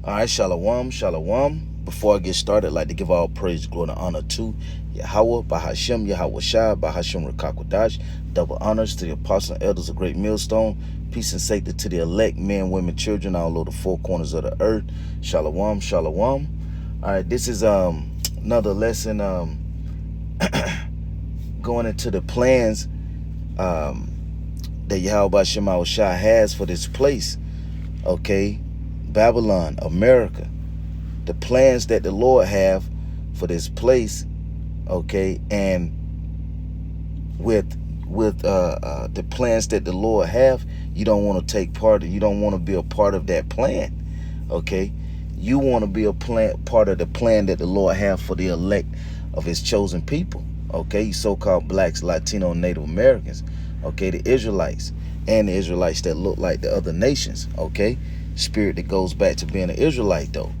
All right, shalom, shalom. Before I get started, I'd like to give all praise, glory, and honor to Yahweh, Bahashem, Yahweh Shai, Bahashem Rekakwadash. Double honors to the apostles and elders of Great Millstone. Peace and safety to the elect men, women, children, all over the four corners of the earth. Shalom, shalom. All right, this is another lesson going into the plans that Yahweh Bahashem Shai has for this place. Okay, Babylon, America, the plans that the Lord have for this place, okay, and with the plans that the Lord have, you don't want to take part of, you don't want to be a part of that plan, okay? You want to be part of the plan that the Lord have for the elect of his chosen people, okay? So-called blacks, Latino, Native Americans, okay, the Israelites, and the Israelites that look like the other nations, okay? Spirit that goes back to being an Israelite, though.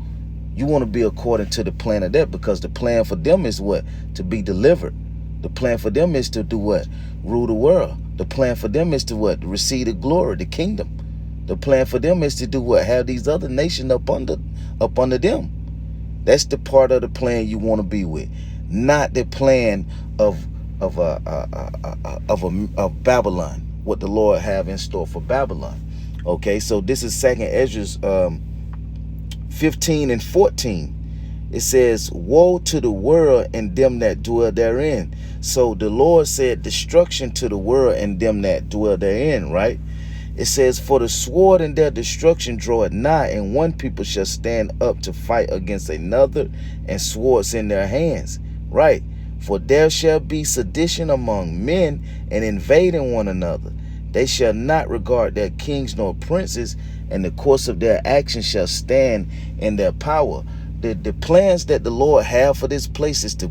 You want to be according to the plan of that, because the plan for them is what? To be delivered. The plan for them is to do what? Rule the world. The plan for them is to what? Receive the glory, the kingdom. The plan for them is to do what? Have these other nations up under them. That's the part of the plan you want to be with, not the plan of Babylon. What the Lord have in store for Babylon. Okay, so this is 2nd Ezra 15 and 14. It says, woe to the world and them that dwell therein. So the Lord said destruction to the world and them that dwell therein, right? It says, for the sword and their destruction draweth nigh, and one people shall stand up to fight against another, and swords in their hands, right? For there shall be sedition among men, and invading one another. They shall not regard their kings nor princes, and the course of their actions shall stand in their power. The plans that the Lord have for this place is to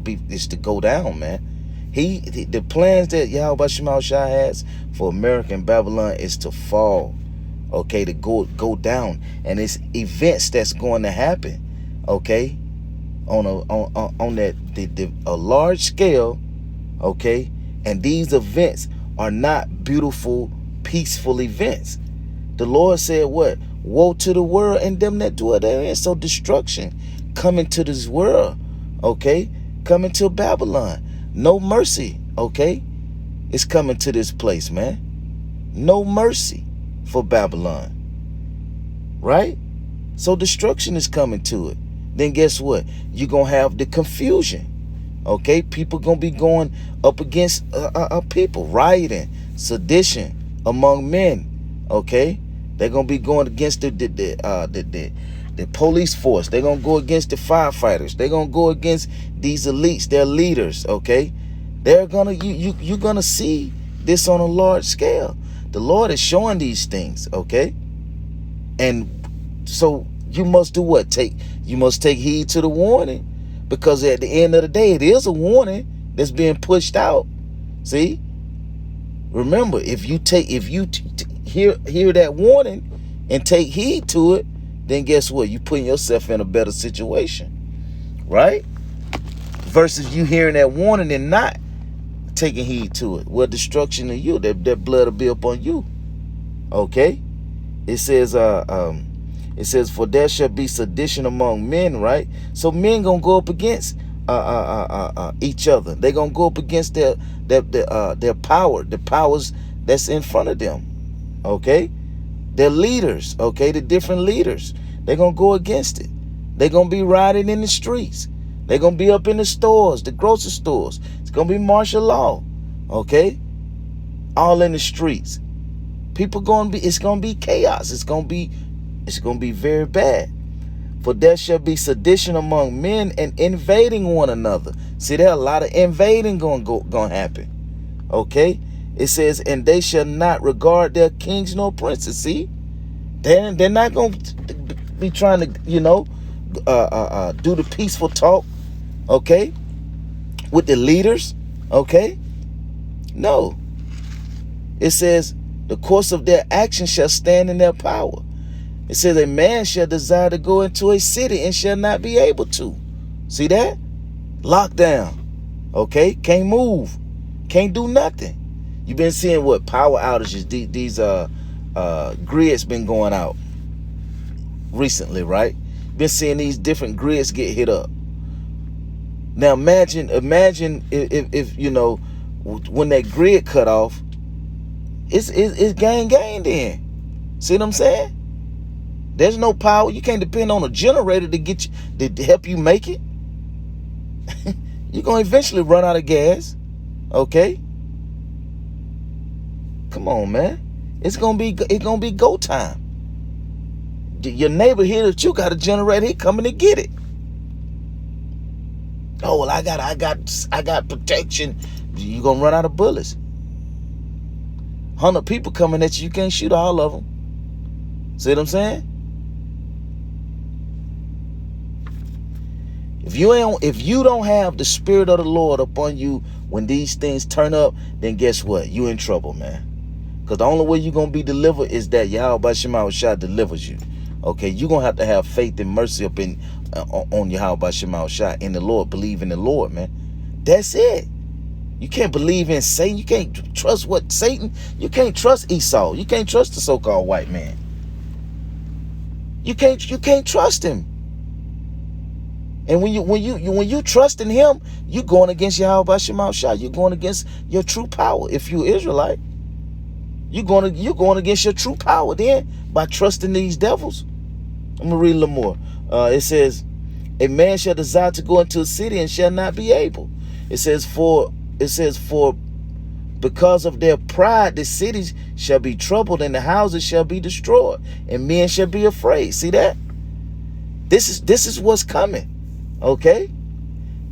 go down, man. The plans that Yahweh Shai has for America and Babylon is to fall, okay, to go down, and it's events that's going to happen, okay, on a large scale, okay, and these events are not beautiful, peaceful events. The Lord said what? Woe to the world and them that dwell therein. So destruction coming to this world, okay? Coming to Babylon. No mercy, okay? It's coming to this place, man. No mercy for Babylon, right? So destruction is coming to it. Then guess what? You're going to have the confusion. Okay, people gonna be going up against people, rioting, sedition among men. Okay, they're gonna be going against the police force. They're gonna go against the firefighters. They're gonna go against these elites, their leaders. Okay, they're gonna you're gonna see this on a large scale. The Lord is showing these things. Okay, and so you must do what? You must take heed to the warning. Because at the end of the day, it is a warning that's being pushed out. See? Remember, if you hear that warning and take heed to it, then guess what? You're putting yourself in a better situation, right? Versus you hearing that warning and not taking heed to it. Well, destruction of you, that blood will be upon you. Okay? It says, for there shall be sedition among men, right? So men gonna go up against each other. They gonna go up against their power, the powers that's in front of them. Okay, their leaders. Okay, the different leaders. They gonna go against it. They gonna be riding in the streets. They gonna be up in the stores, the grocery stores. It's gonna be martial law. Okay, all in the streets. It's gonna be chaos. It's gonna be very bad. For there shall be sedition among men and invading one another. See, there are a lot of invading gonna happen. Okay? It says, and they shall not regard their kings nor princes. See? They're not gonna be trying to, do the peaceful talk, okay? With the leaders, okay? No. It says, the course of their action shall stand in their power. It says a man shall desire to go into a city and shall not be able to. See that? Lockdown. Okay? Can't move. Can't do nothing. You've been seeing what? Power outages. These grids been going out recently, right? been seeing these different grids get hit up. Now imagine if you know, when that grid cut off, it's gang then. See what I'm saying? There's no power. You can't depend on a generator to get you, to help you make it. You're gonna eventually run out of gas. Okay? Come on, man. It's gonna be go time. Your neighbor here that you got a generator, he coming to get it. Oh well, I got protection. You gonna run out of bullets. 100 people coming at you, you can't shoot all of them. See what I'm saying? If you don't have the Spirit of the Lord upon you when these things turn up, then guess what? You in trouble, man. Because the only way you're going to be delivered is that Yahweh Shema Shah delivers you. Okay, you're going to have faith and mercy up in on Yahweh Shema Shah in the Lord. Believe in the Lord, man. That's it. You can't believe in Satan. You can't trust Satan. You can't trust Esau. You can't trust the so-called white man. You can't trust him. And when you trust in him, you're going against Yahweh Shema Shah. You're going against your true power. If you're Israelite, you're going against your true power then by trusting these devils. I'm gonna read a little more. It says, a man shall desire to go into a city and shall not be able. It says for because of their pride, the cities shall be troubled and the houses shall be destroyed, and men shall be afraid. See that? This is what's coming. Okay?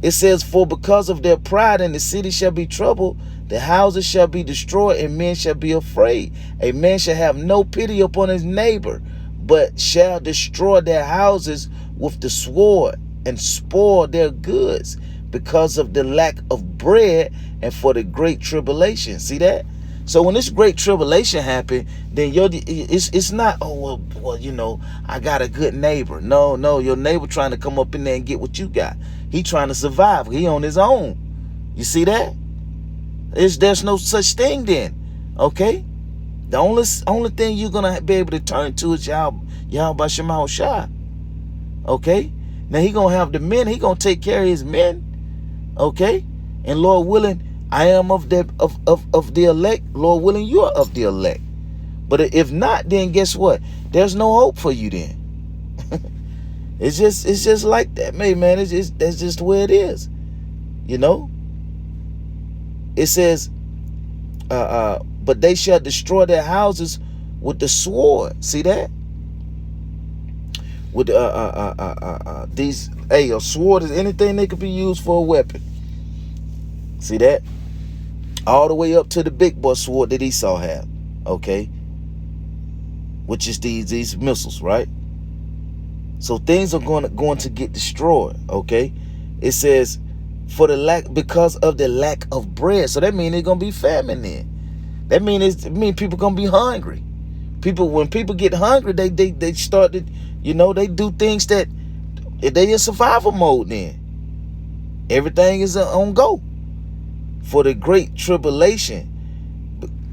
It says, for because of their pride and the city shall be troubled, the houses shall be destroyed, and men shall be afraid. A man shall have no pity upon his neighbor, but shall destroy their houses with the sword and spoil their goods because of the lack of bread and for the great tribulation. See that? So when this great tribulation happen, then it's not, oh, well, you know, I got a good neighbor. No, your neighbor trying to come up in there and get what you got. He trying to survive. He on his own. You see that? There's no such thing then. Okay? The only thing you're going to be able to turn to is Yahweh Shema Shah. Okay? Now he going to have the men. He going to take care of his men. Okay? And Lord willing, I am of the elect. Lord willing, you are of the elect. But if not, then guess what? There's no hope for you then. It's just like that, man. That's just the way it is. You know? It says, but they shall destroy their houses with the sword. See that? With a sword is anything that could be used for a weapon. See that? All the way up to the big boy sword that Esau had. Okay? Which is these missiles, right? So things are going to get destroyed. Okay? It says because of the lack of bread. So that means there's gonna be famine then. That means people gonna be hungry. When people get hungry, they start to, you know, they do things that they in survival mode then. Everything is on go. For the great tribulation.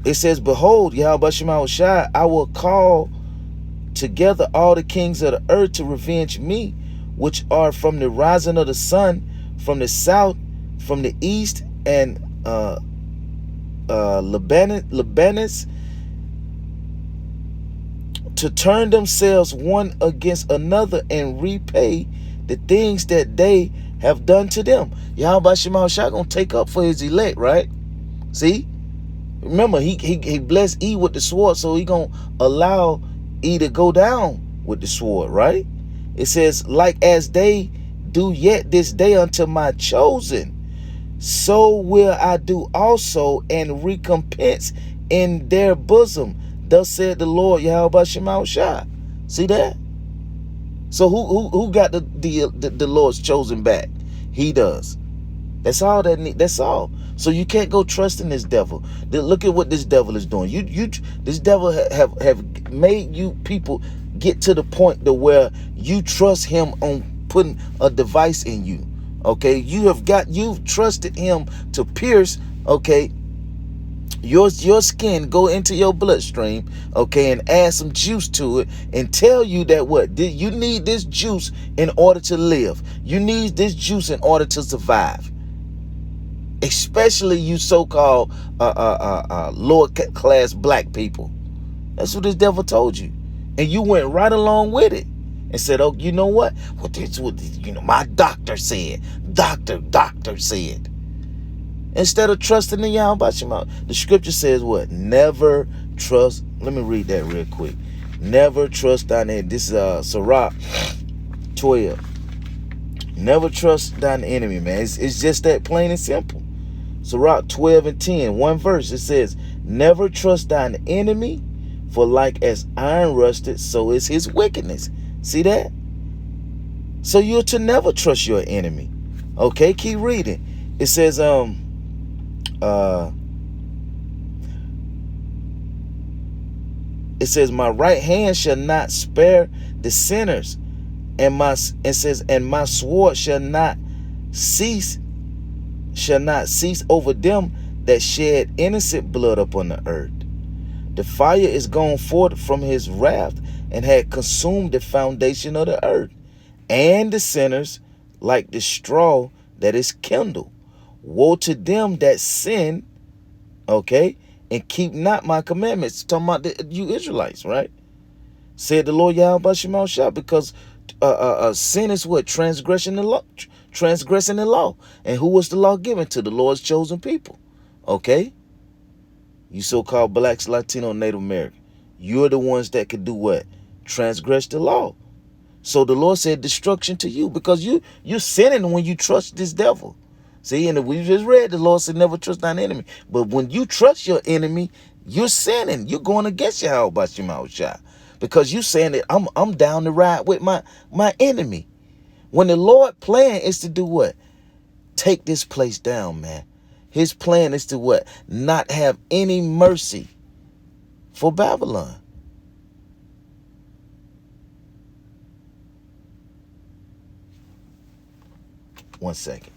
It says, behold, Yahweh Shema Shai, I will call together all the kings of the earth to revenge me, which are from the rising of the sun, from the south, from the east, and Lebanus, to turn themselves one against another and repay the things that they have done to them. Yahweh Shema Shah gonna take up for his elect, right? See? Remember, he blessed E with the sword, so he gonna allow E to go down with the sword, right? It says, like as they do yet this day unto my chosen, so will I do also, and recompense in their bosom. Thus said the Lord Yahweh Shema Shah. See that? So who got the Lord's chosen back? He does. That's all that's all. So you can't go trusting this devil. Look at what this devil is doing. This devil have made you people get to the point to where you trust him on putting a device in you. Okay, you've trusted him to pierce, okay, your skin go into your bloodstream, okay, and add some juice to it and tell you that what? You need this juice in order to live. You need this juice in order to survive. Especially you so-called lower class black people. That's what this devil told you. And you went right along with it and said, oh, you know what? Well, this what my doctor said. Doctor said. Instead of trusting in Yahweh Shema, the scripture says what? Never trust. Let me read that real quick. Never trust thine enemy. This is Sirach 12. Never trust thine enemy, man. It's just that plain and simple. Sirach 12 and 10, one verse, it says, never trust thine enemy, for like as iron rusted, so is his wickedness. See that? So you're to never trust your enemy. Okay, keep reading. It says, my right hand shall not spare the sinners, and my sword shall not cease over them that shed innocent blood upon the earth. The fire is gone forth from his wrath, and had consumed the foundation of the earth, and the sinners like the straw that is kindled. Woe to them that sin, okay, and keep not my commandments. Talking about you Israelites, right? Said the Lord Yahweh Shema Shah, because sin is what? Transgressing the law. And who was the law given to? The Lord's chosen people. Okay? You so-called blacks, Latino, Native American. You're the ones that could do what? Transgress the law. So the Lord said destruction to you, because you're sinning when you trust this devil. See, and we just read the Lord said never trust thine enemy. But when you trust your enemy, you're sinning. You're going against Yahweh Shema Shah, because you saying that I'm down to ride with my enemy. When the Lord plan is to do what? Take this place down, man. His plan is to what? Not have any mercy for Babylon. One second.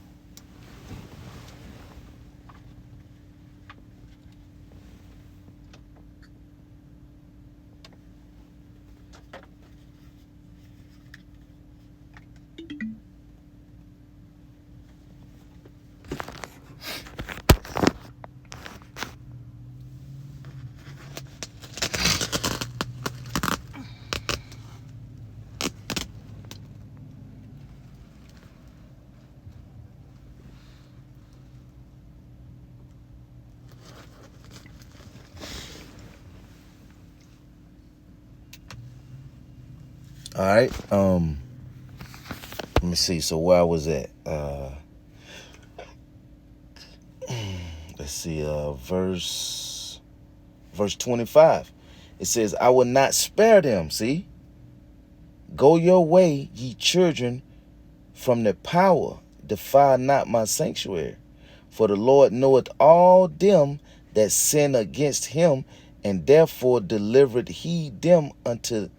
All right. Let me see. So where I was at? Let's see. Verse 25. It says, I will not spare them. See? Go your way, ye children, from the power. Defile not my sanctuary. For the Lord knoweth all them that sin against him, and therefore delivered he them unto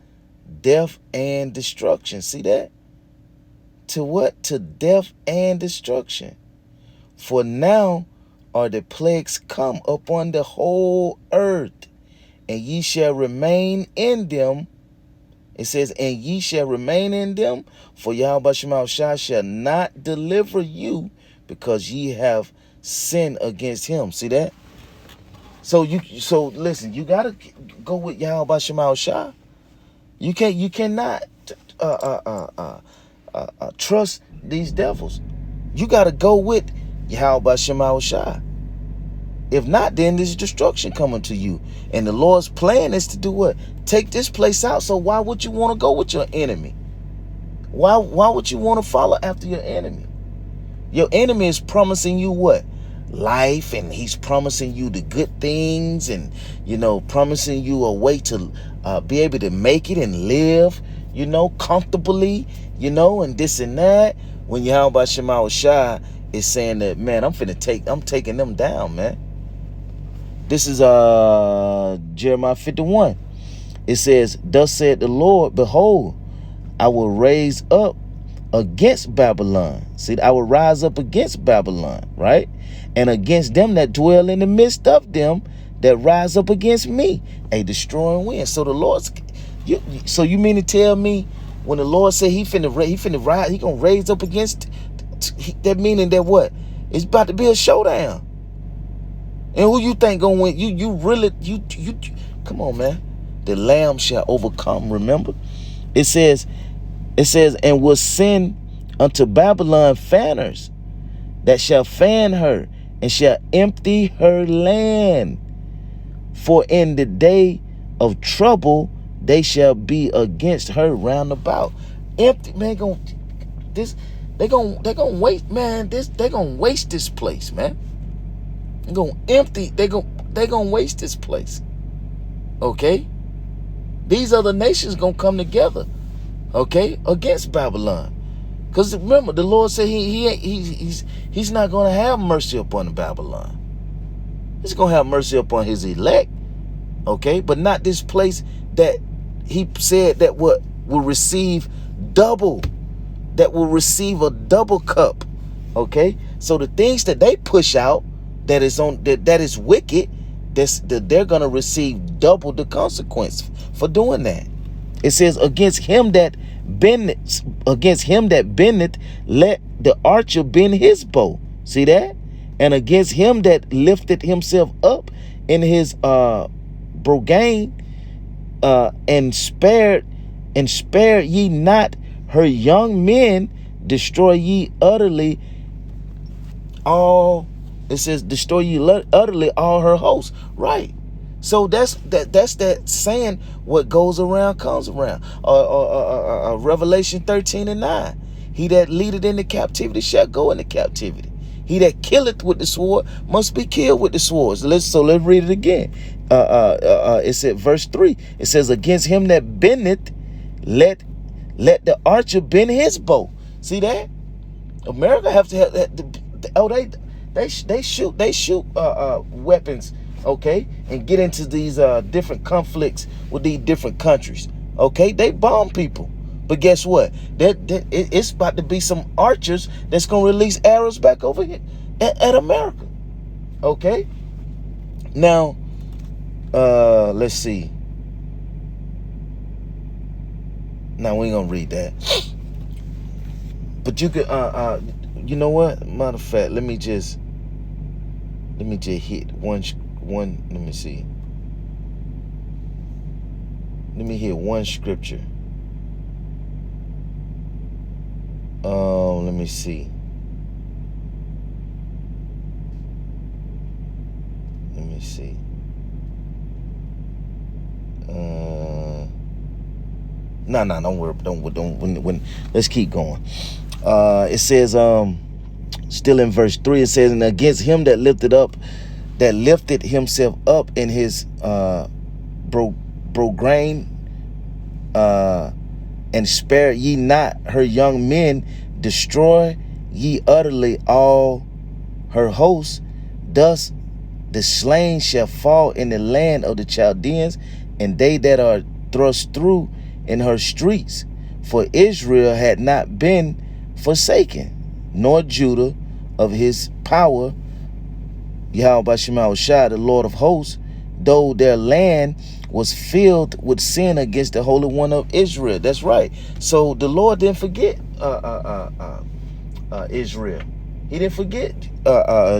death and destruction. See that? To what? To death and destruction. For now are the plagues come upon the whole earth, and ye shall remain in them. It says, and ye shall remain in them, for Yahweh Shema Shah shall not deliver you, because ye have sinned against him. See that? So listen, you gotta go with Yahweh Shema Shah. You cannot trust these devils. You gotta go with Yahweh Shema Shah. If not, then there's destruction coming to you. And the Lord's plan is to do what? Take this place out. So why would you want to go with your enemy? Why would you want to follow after your enemy? Your enemy is promising you what? Life, and he's promising you the good things, and promising you a way to be able to make it and live, comfortably, and this and that. When Yahweh Shema Shah is saying that, man, I'm taking them down, man. This is Jeremiah 51. It says, thus said the Lord, behold, I will raise up against Babylon. See, I will rise up against Babylon, right? And against them that dwell in the midst of them that rise up against me, a destroying wind. So the Lord's, so you mean to tell me when the Lord said he finna rise, he gonna raise up against, that meaning that what? It's about to be a showdown. And who you think gonna win? You really, come on, man. The Lamb shall overcome, remember? It says, and will send unto Babylon fanners that shall fan her and shall empty her land. For in the day of trouble they shall be against her round about. Empty, man, they gonna waste, man. They gonna waste this place, man. They gonna empty, they gonna waste this place. Okay? These other nations gonna come together, okay, against Babylon. Because remember, the Lord said he's not gonna have mercy upon Babylon. He's gonna have mercy upon his elect, okay, but not this place that he said that will receive double, that will receive a double cup, okay. So the things that they push out that is wicked, that they're gonna receive double the consequence for doing that. It says, against him that bendeth, let the archer bend his bow. See that? And against him that lifted himself up in his brogane, and spared ye not her young men, destroy ye utterly all. It says, destroy ye utterly all her hosts. Right. So that's that saying, what goes around comes around. Revelation 13:9. He that leadeth into captivity shall go into captivity. He that killeth with the sword must be killed with the swords. Let's read it again. It said, verse 3. It says, against him that bendeth, let the archer bend his bow. See that? America have to have that. They shoot weapons, okay, and get into these different conflicts with these different countries, okay. They bomb people, but guess what? It's about to be some archers that's gonna release arrows back over here at America, okay. Now, let's see. Now we ain't gonna read that, but you could, you know what? Matter of fact, let me just hit one. Let me see. Let me hit one scripture. Let me see. Let me see. No, don't worry. Don't. Let's keep going. It says, still in verse 3, it says, and against him that lifted himself up in his brogane, and spare ye not her young men, destroy ye utterly all her hosts. Thus the slain shall fall in the land of the Chaldeans, and they that are thrust through in her streets. For Israel had not been forsaken, nor Judah of his power, Yahweh Shema Shai, the Lord of hosts, though their land was filled with sin against the Holy One of Israel. That's right. So the Lord didn't forget Israel. He didn't forget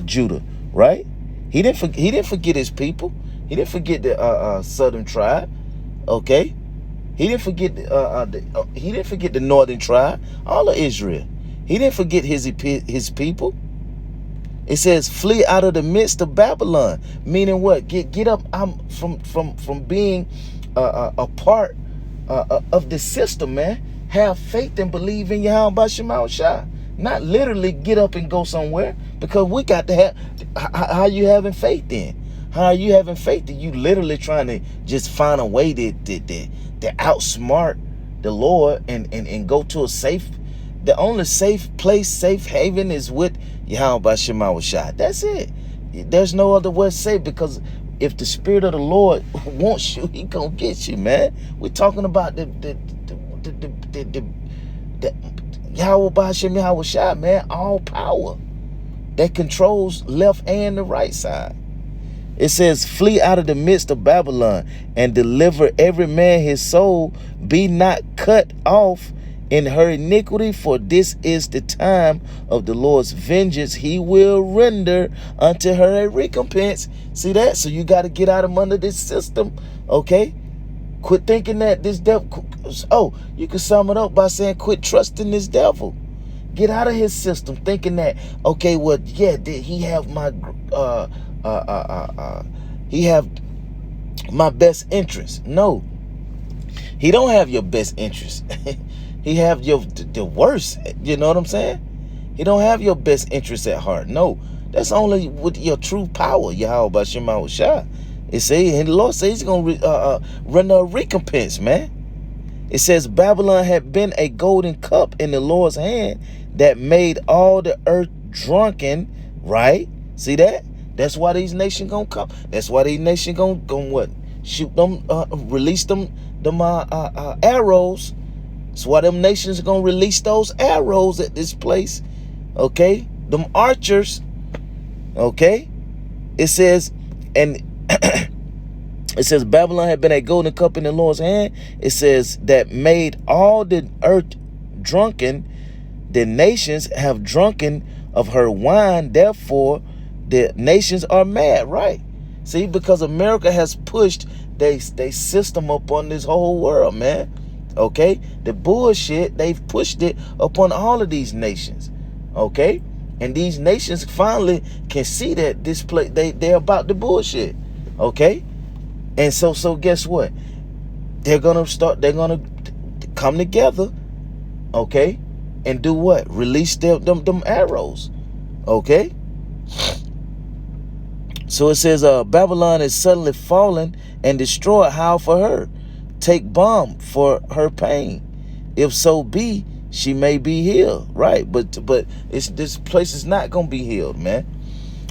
Judah, right? He didn't forget his people. He didn't forget the southern tribe. Okay, he didn't forget the northern tribe, all of Israel. He didn't forget his people. It says, flee out of the midst of Babylon, meaning what? Get up from being a part of the system, man. Have faith and believe in Yahweh Shema Shai. Not literally get up and go somewhere, because we got to have. How you having faith then? How are you having faith that you literally trying to just find a way to outsmart the Lord and go to a safe? The only safe place, safe haven is with Yahweh Shema Shai. That's it. There's no other way to say it, because if the Spirit of the Lord wants you, he gonna get you, man. We're talking about Yahweh Bahashem Yahweh Shai, man, all power that controls left and the right side. It says, flee out of the midst of Babylon and deliver every man his soul. Be not cut off in her iniquity, for this is the time of the Lord's vengeance. He will render unto her a recompense. See that? So you got to get out of under this system, okay? Quit thinking that this devil, you can sum it up by saying quit trusting this devil. Get out of his system thinking that, okay, well, yeah, he have my, he have my best interest. No, he don't have your best interest. He have the worst. You know what I'm saying? He don't have your best interest at heart. No, that's only with your true power, Yahweh Bashem Yahweh Shai. It say, and the Lord says he's going to render a recompense, man. It says Babylon had been a golden cup in the Lord's hand that made all the earth drunken, right? See that? That's why these nations gonna come. That's why these nations gonna what? Shoot them, release them arrows. That's why them nations are gonna release those arrows at this place. Okay? Them archers. Okay? It says, and it says Babylon had been a golden cup in the Lord's hand. It says that made all the earth drunken. The nations have drunken of her wine. Therefore, the nations are mad, right? See, because America has pushed they system up on this whole world, man. Okay? The bullshit, they've pushed it upon all of these nations. Okay? And these nations finally can see that this place, they're about the bullshit. Okay? And so guess what? They're gonna come together, okay, and do what? Release them arrows. Okay? So it says Babylon is suddenly fallen and destroyed. How for her? Take balm for her pain. If so be, she may be healed. Right? But this place is not gonna be healed, man.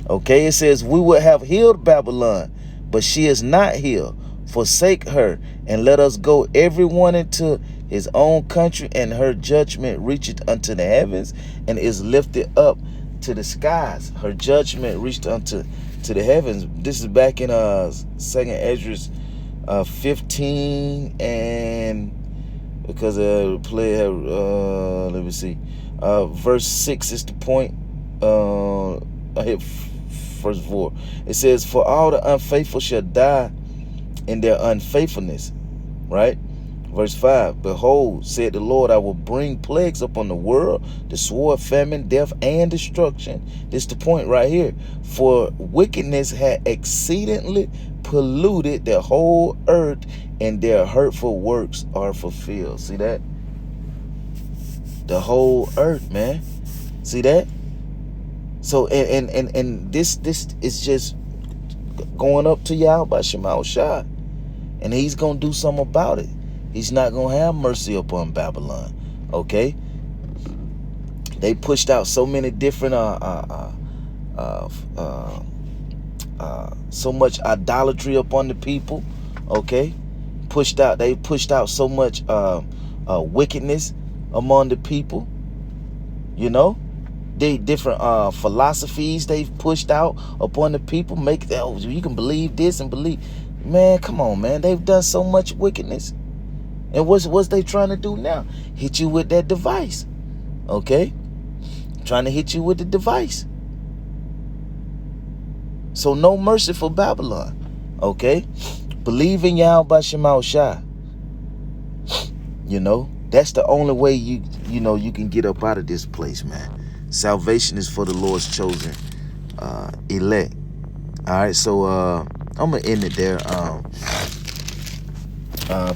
Okay, it says we would have healed Babylon, but she is not healed. Forsake her, and let us go everyone into his own country, and her judgment reacheth unto the heavens, and is lifted up to the skies. Her judgment reached unto the heavens. This is back in 2nd Esdras 15, and because let me see, verse 6 is the point. I hit verse 4. It says, for all the unfaithful shall die in their unfaithfulness. Right? Verse 5, behold, said the Lord, I will bring plagues upon the world, the sword, famine, death, and destruction. This is the point right here. For wickedness had exceedingly polluted the whole earth, and their hurtful works are fulfilled. See that? The whole earth, man. See that? So, and this is just going up to Yahweh Bashem Yahweh Shai. And he's going to do something about it. He's not going to have mercy upon Babylon. Okay? They pushed out so many different, so much idolatry upon the people. Okay? They pushed out so much wickedness among the people. You know? They different philosophies they've pushed out upon the people. You can believe this and believe. Man, come on, man. They've done so much wickedness. And what's they trying to do now? Hit you with that device. Okay? Trying to hit you with the device. So no mercy for Babylon. Okay? Believe in Yahweh Bashem Yahweh Shai. You know? That's the only way you can get up out of this place, man. Salvation is for the Lord's chosen elect. All right, so I'm going to end it there.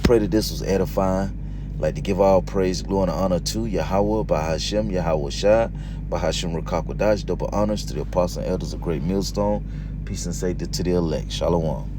Pray that this was edifying. I'd like to give all praise, glory, and honor to Yahweh, Bahashem, Yahweh Shai, Bahashem Rakakwadash, double honors to the apostles and elders of Great Millstone. Peace and safety to the elect. Shalom.